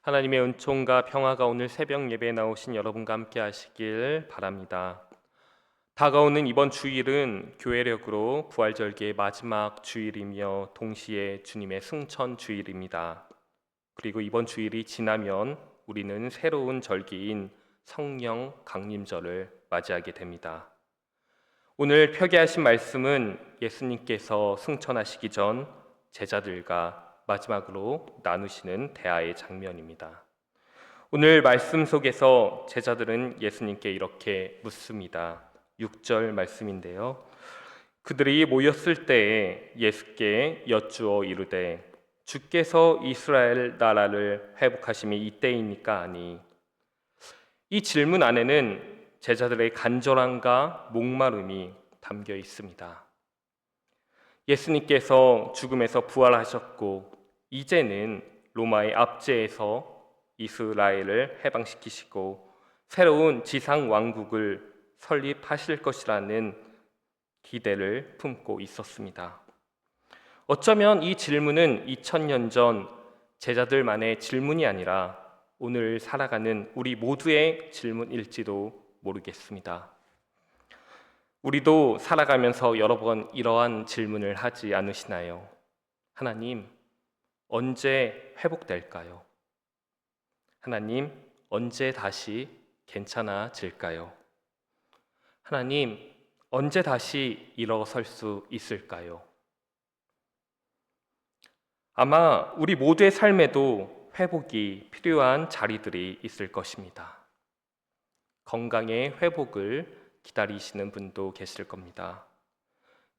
하나님의 은총과 평화가 오늘 새벽 예배에 나오신 여러분과 함께 하시길 바랍니다. 다가오는 이번 주일은 교회력으로 부활절기의 마지막 주일이며 동시에 주님의 승천 주일입니다. 그리고 이번 주일이 지나면 우리는 새로운 절기인 성령 강림절을 맞이하게 됩니다. 오늘 표기하신 말씀은 예수님께서 승천하시기 전 제자들과 마지막으로 나누시는 대화의 장면입니다. 오늘 말씀 속에서 제자들은 예수님께 이렇게 묻습니다. 6절 말씀인데요. 그들이 모였을 때에 예수께 여쭈어 이르되 주께서 이스라엘 나라를 회복하심이 이때이니까 아니. 이 질문 안에는 제자들의 간절함과 목마름이 담겨 있습니다. 예수님께서 죽음에서 부활하셨고 이제는 로마의 압제에서 이스라엘을 해방시키시고 새로운 지상 왕국을 설립하실 것이라는 기대를 품고 있었습니다. 어쩌면 이 질문은 2000년 전 제자들만의 질문이 아니라 오늘 살아가는 우리 모두의 질문일지도 모르겠습니다. 우리도 살아가면서 여러 번 이러한 질문을 하지 않으시나요? 하나님, 언제 회복될까요? 하나님, 언제 다시 괜찮아질까요? 하나님, 언제 다시 일어설 수 있을까요? 아마 우리 모두의 삶에도 회복이 필요한 자리들이 있을 것입니다. 건강의 회복을 기다리시는 분도 계실 겁니다.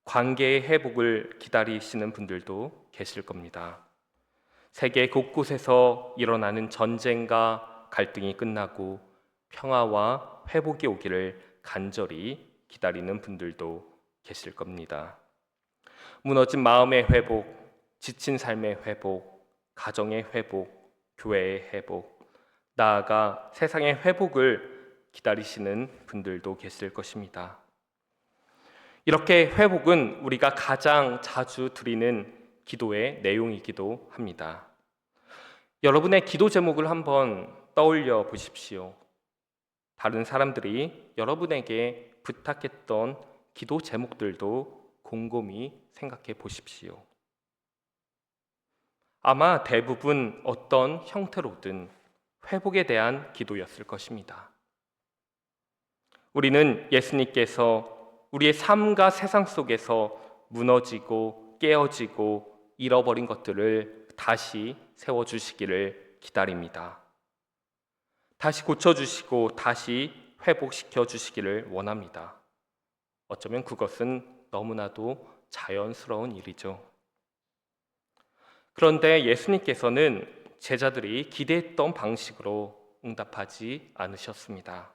관계의 회복을 기다리시는 분들도 계실 겁니다. 세계 곳곳에서 일어나는 전쟁과 갈등이 끝나고 평화와 회복이 오기를 간절히 기다리는 분들도 계실 겁니다. 무너진 마음의 회복, 지친 삶의 회복, 가정의 회복, 교회의 회복, 나아가 세상의 회복을 기다리시는 분들도 계실 것입니다. 이렇게 회복은 우리가 가장 자주 드리는 기도의 내용이기도 합니다. 여러분의 기도 제목을 한번 떠올려 보십시오. 다른 사람들이 여러분에게 부탁했던 기도 제목들도 곰곰이 생각해 보십시오. 아마 대부분 어떤 형태로든 회복에 대한 기도였을 것입니다. 우리는 예수님께서 우리의 삶과 세상 속에서 무너지고 깨어지고 잃어버린 것들을 다시 세워주시기를 기다립니다. 다시 고쳐주시고 다시 회복시켜 주시기를 원합니다. 어쩌면 그것은 너무나도 자연스러운 일이죠. 그런데 예수님께서는 제자들이 기대했던 방식으로 응답하지 않으셨습니다.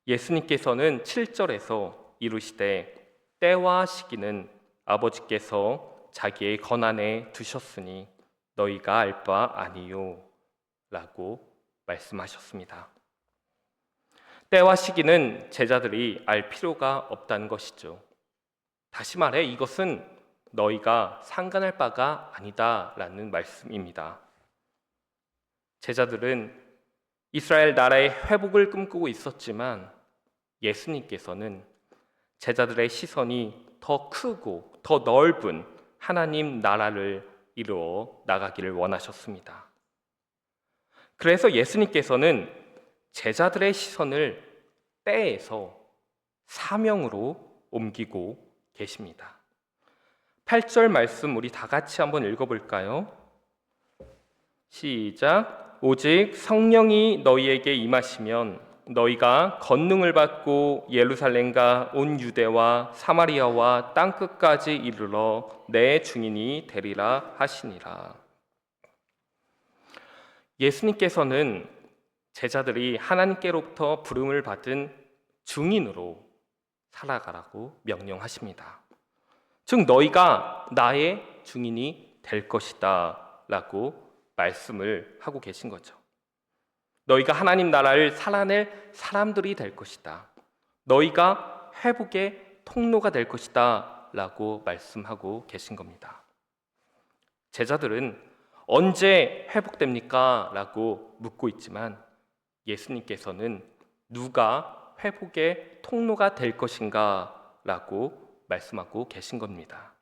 예수님께서는 7절에서 이르시되 때와 시기는 아버지께서 자기의 권한에 두셨으니 너희가 알 바 아니요 라고 말씀하셨습니다. 때와 시기는 제자들이 알 필요가 없다는 것이죠. 다시 말해 이것은 너희가 상관할 바가 아니다 라는 말씀입니다. 제자들은 이스라엘 나라의 회복을 꿈꾸고 있었지만 예수님께서는 제자들의 시선이 더 크고 더 넓은 하나님 나라를 이루어 나가기를 원하셨습니다. 그래서 예수님께서는 제자들의 시선을 때에서 사명으로 옮기고 계십니다. 8절 말씀 우리 다 같이 한번 읽어볼까요? 시작. 오직 성령이 너희에게 임하시면 너희가 권능을 받고 예루살렘과 온 유대와 사마리아와 땅끝까지 이르러 내 증인이 되리라 하시니라. 예수님께서는 제자들이 하나님께로부터 부름을 받은 증인으로 살아가라고 명령하십니다. 즉 너희가 나의 증인이 될 것이다 라고 말씀을 하고 계신 거죠. 너희가 하나님 나라를 살아낼 사람들이 될 것이다. 너희가 회복의 통로가 될 것이다 라고 말씀하고 계신 겁니다. 제자들은 언제 회복됩니까? 라고 묻고 있지만 예수님께서는 누가 회복의 통로가 될 것인가? 라고 말씀하고 계신 겁니다.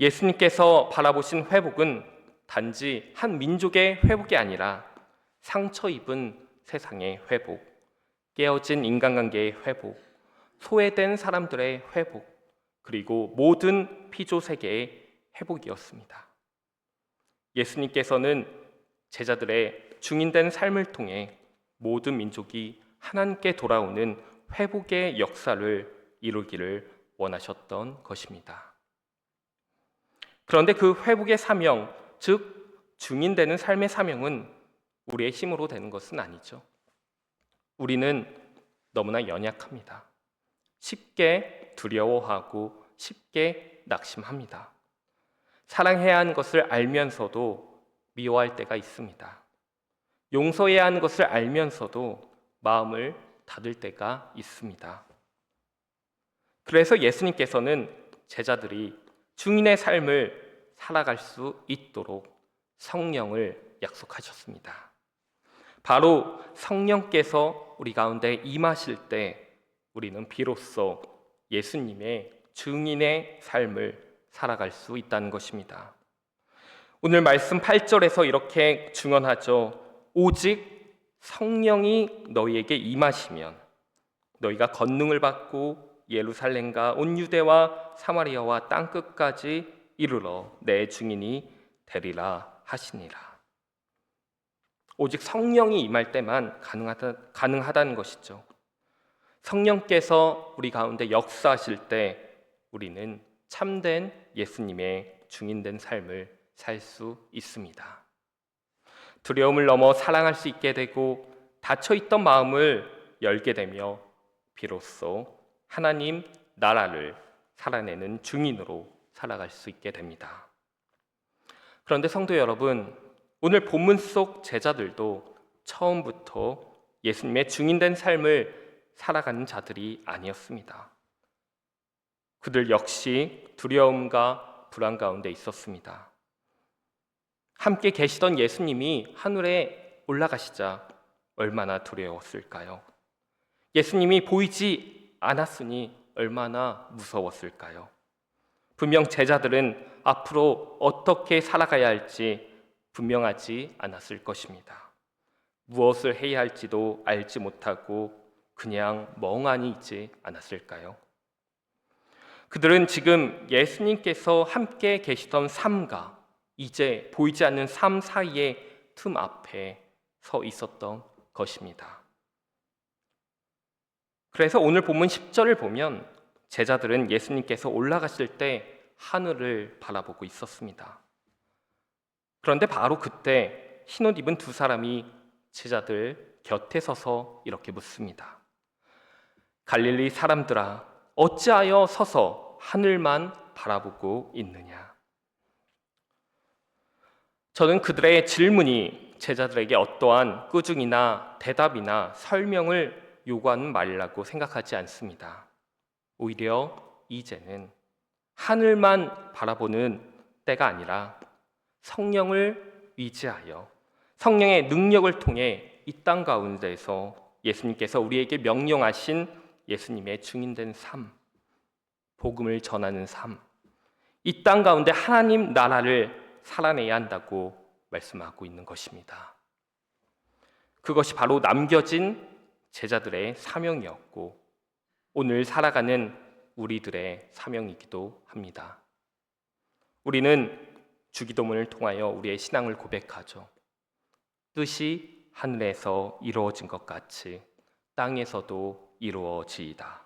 예수님께서 바라보신 회복은 단지 한 민족의 회복이 아니라 상처 입은 세상의 회복, 깨어진 인간관계의 회복, 소외된 사람들의 회복, 그리고 모든 피조 세계의 회복이었습니다. 예수님께서는 제자들의 증인된 삶을 통해 모든 민족이 하나님께 돌아오는 회복의 역사를 이루기를 원하셨던 것입니다. 그런데 그 회복의 사명, 즉 증인되는 삶의 사명은 우리의 힘으로 되는 것은 아니죠. 우리는 너무나 연약합니다. 쉽게 두려워하고 쉽게 낙심합니다. 사랑해야 하는 것을 알면서도 미워할 때가 있습니다. 용서해야 하는 것을 알면서도 마음을 닫을 때가 있습니다. 그래서 예수님께서는 제자들이 증인의 삶을 살아갈 수 있도록 성령을 약속하셨습니다. 바로 성령께서 우리 가운데 임하실 때 우리는 비로소 예수님의 증인의 삶을 살아갈 수 있다는 것입니다. 오늘 말씀 8절에서 이렇게 증언하죠. 오직 성령이 너희에게 임하시면 너희가 권능을 받고 예루살렘과 온 유대와 사마리아와 땅끝까지 이르러 내 증인이 되리라 하시니라. 오직 성령이 임할 때만 가능하다는 것이죠. 성령께서 우리 가운데 역사하실 때 우리는 참된 예수님의 증인된 삶을 살 수 있습니다. 두려움을 넘어 사랑할 수 있게 되고 닫혀있던 마음을 열게 되며 비로소 하나님 나라를 살아내는 증인으로 살아갈 수 있게 됩니다. 그런데 성도 여러분, 오늘 본문 속 제자들도 처음부터 예수님의 증인된 삶을 살아가는 자들이 아니었습니다. 그들 역시 두려움과 불안 가운데 있었습니다. 함께 계시던 예수님이 하늘에 올라가시자 얼마나 두려웠을까요? 예수님이 보이지 않았으니 얼마나 무서웠을까요? 분명 제자들은 앞으로 어떻게 살아가야 할지 분명하지 않았을 것입니다. 무엇을 해야 할지도 알지 못하고 그냥 멍하니 있지 않았을까요? 그들은 지금 예수님께서 함께 계시던 삶과 이제 보이지 않는 삶 사이의 틈 앞에 서 있었던 것입니다. 그래서 오늘 본문 10절을 보면 제자들은 예수님께서 올라가실 때 하늘을 바라보고 있었습니다. 그런데 바로 그때 흰옷 입은 두 사람이 제자들 곁에 서서 이렇게 묻습니다. 갈릴리 사람들아, 어찌하여 서서 하늘만 바라보고 있느냐? 저는 그들의 질문이 제자들에게 어떠한 꾸중이나 대답이나 설명을 요구하는 말이라고 생각하지 않습니다. 오히려 이제는 하늘만 바라보는 때가 아니라 성령을 의지하여 성령의 능력을 통해 이 땅 가운데서 예수님께서 우리에게 명령하신 예수님의 증인된 삶, 복음을 전하는 삶, 이 땅 가운데 하나님 나라를 살아내야 한다고 말씀하고 있는 것입니다. 그것이 바로 남겨진 제자들의 사명이었고 오늘 살아가는 우리들의 사명이기도 합니다. 우리는 주기도문을 통하여 우리의 신앙을 고백하죠. 뜻이 하늘에서 이루어진 것 같이 땅에서도 이루어지이다.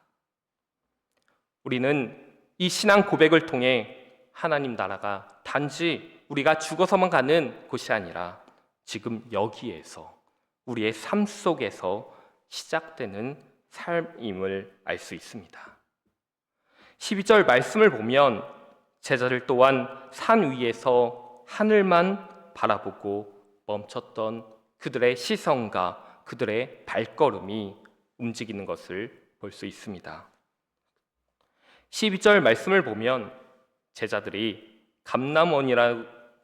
우리는 이 신앙 고백을 통해 하나님 나라가 단지 우리가 죽어서만 가는 곳이 아니라 지금 여기에서 우리의 삶 속에서 시작되는 삶임을 알 수 있습니다. 12절 말씀을 보면 제자들 또한 산 위에서 하늘만 바라보고 멈췄던 그들의 시선과 그들의 발걸음이 움직이는 것을 볼 수 있습니다. 12절 말씀을 보면 제자들이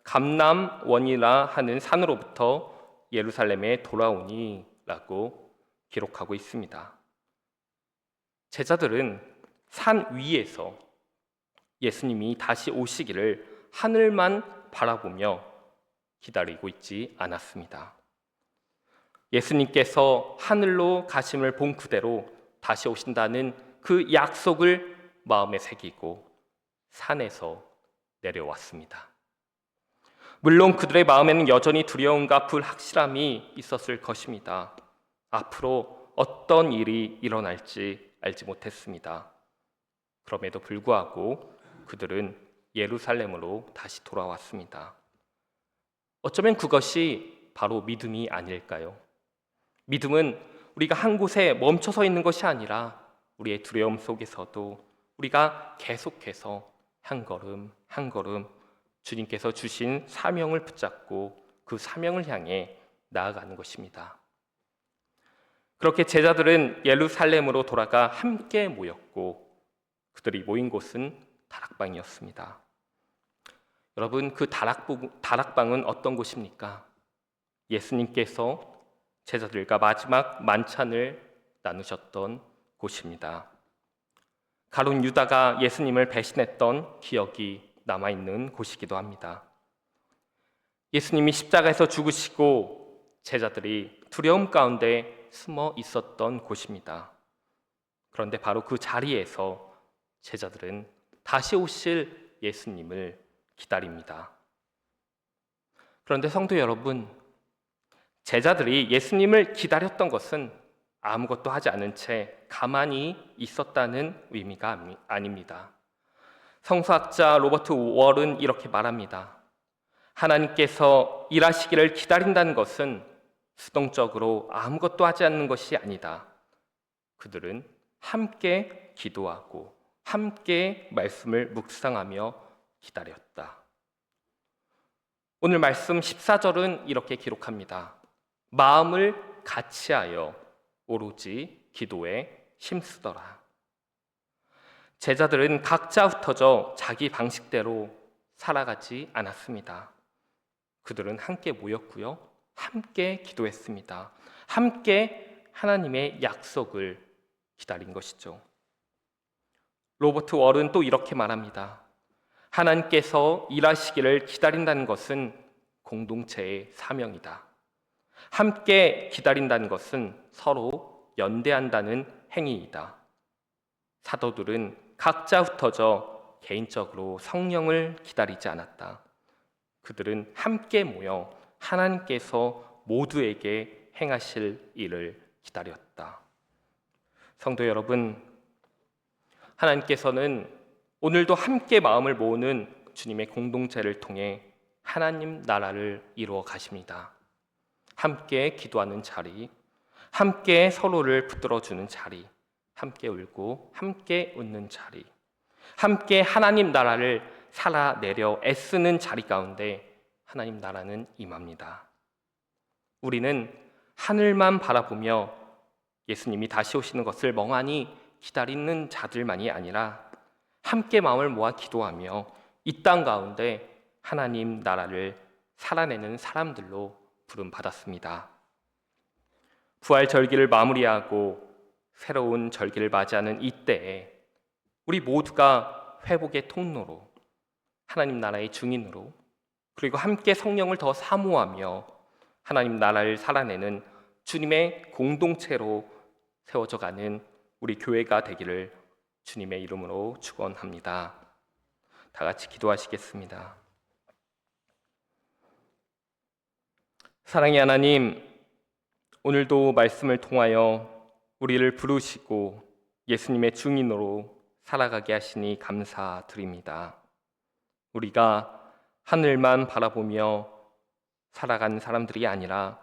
감람원이라 하는 산으로부터 예루살렘에 돌아오니 라고 기록하고 있습니다. 제자들은 산 위에서 예수님이 다시 오시기를 하늘만 바라보며 기다리고 있지 않았습니다. 예수님께서 하늘로 가심을 본 그대로 다시 오신다는 그 약속을 마음에 새기고 산에서 내려왔습니다. 물론 그들의 마음에는 여전히 두려움과 불확실함이 있었을 것입니다. 앞으로 어떤 일이 일어날지 알지 못했습니다. 그럼에도 불구하고 그들은 예루살렘으로 다시 돌아왔습니다. 어쩌면 그것이 바로 믿음이 아닐까요? 믿음은 우리가 한 곳에 멈춰서 있는 것이 아니라 우리의 두려움 속에서도 우리가 계속해서 한 걸음 한 걸음 주님께서 주신 사명을 붙잡고 그 사명을 향해 나아가는 것입니다. 그렇게 제자들은 예루살렘으로 돌아가 함께 모였고 그들이 모인 곳은 다락방이었습니다. 여러분, 그 다락방은 어떤 곳입니까? 예수님께서 제자들과 마지막 만찬을 나누셨던 곳입니다. 가룟 유다가 예수님을 배신했던 기억이 남아있는 곳이기도 합니다. 예수님이 십자가에서 죽으시고 제자들이 두려움 가운데 숨어 있었던 곳입니다. 그런데 바로 그 자리에서 제자들은 다시 오실 예수님을 기다립니다. 그런데 성도 여러분, 제자들이 예수님을 기다렸던 것은 아무것도 하지 않은 채 가만히 있었다는 의미가 아닙니다. 성서학자 로버트 월은 이렇게 말합니다. 하나님께서 일하시기를 기다린다는 것은 수동적으로 아무것도 하지 않는 것이 아니다. 그들은 함께 기도하고 함께 말씀을 묵상하며 기다렸다. 오늘 말씀 14절은 이렇게 기록합니다. 마음을 같이하여 오로지 기도에 힘쓰더라. 제자들은 각자 흩어져 자기 방식대로 살아가지 않았습니다. 그들은 함께 모였고요. 함께 기도했습니다. 함께 하나님의 약속을 기다린 것이죠. 로버트 월은 또 이렇게 말합니다. 하나님께서 일하시기를 기다린다는 것은 공동체의 사명이다. 함께 기다린다는 것은 서로 연대한다는 행위이다. 사도들은 각자 흩어져 개인적으로 성령을 기다리지 않았다. 그들은 함께 모여 하나님께서 모두에게 행하실 일을 기다렸다. 성도 여러분, 하나님께서는 오늘도 함께 마음을 모으는 주님의 공동체를 통해 하나님 나라를 이루어 가십니다. 함께 기도하는 자리, 함께 서로를 붙들어주는 자리, 함께 울고 함께 웃는 자리, 함께 하나님 나라를 살아내려 애쓰는 자리 가운데 하나님 나라는 임합니다. 우리는 하늘만 바라보며 예수님이 다시 오시는 것을 멍하니 기다리는 자들만이 아니라 함께 마음을 모아 기도하며 이 땅 가운데 하나님 나라를 살아내는 사람들로 부름받았습니다. 부활 절기를 마무리하고 새로운 절기를 맞이하는 이때에 우리 모두가 회복의 통로로, 하나님 나라의 증인으로, 그리고 함께 성령을 더 사모하며 하나님 나라를 살아내는 주님의 공동체로 세워져 가는 우리 교회가 되기를 주님의 이름으로 축원합니다. 다 같이 기도하시겠습니다. 사랑의 하나님, 오늘도 말씀을 통하여 우리를 부르시고 예수님의 증인으로 살아가게 하시니 감사드립니다. 우리가 하늘만 바라보며 살아가는 사람들이 아니라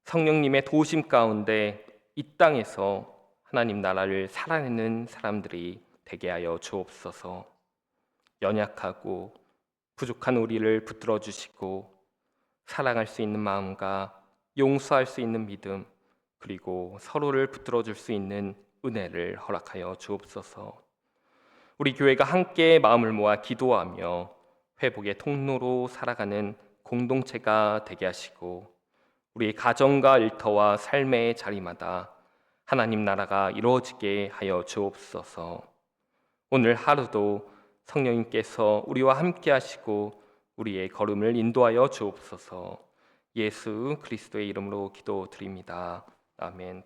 성령님의 도우심 가운데 이 땅에서 하나님 나라를 살아내는 사람들이 되게 하여 주옵소서. 연약하고 부족한 우리를 붙들어 주시고 사랑할 수 있는 마음과 용서할 수 있는 믿음, 그리고 서로를 붙들어 줄 수 있는 은혜를 허락하여 주옵소서. 우리 교회가 함께 마음을 모아 기도하며 회복의 통로로 살아가는 공동체가 되게 하시고 우리의 가정과 일터와 삶의 자리마다 하나님 나라가 이루어지게 하여 주옵소서. 오늘 하루도 성령님께서 우리와 함께 하시고 우리의 걸음을 인도하여 주옵소서. 예수 그리스도의 이름으로 기도드립니다. 아멘.